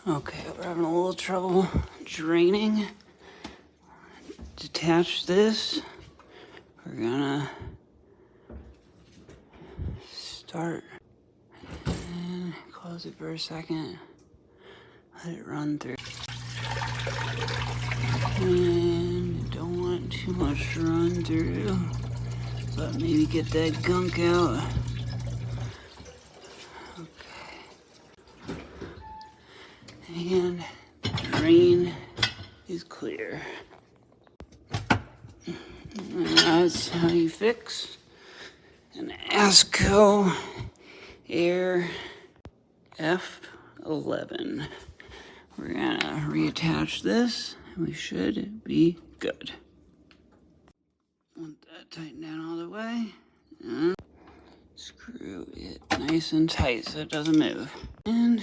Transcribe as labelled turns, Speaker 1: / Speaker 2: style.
Speaker 1: Okay, we're having a little trouble draining. Detach this. We're gonna start and close it for a second. Let it run through. And don't want too much to run through, but maybe get that gunk out. Okay. And the drain is clear. And that's how you fix an ASKO Air F11. We're gonna reattach this and we should be good. Want that tightened down all the way and screw it nice and tight so it doesn't move. And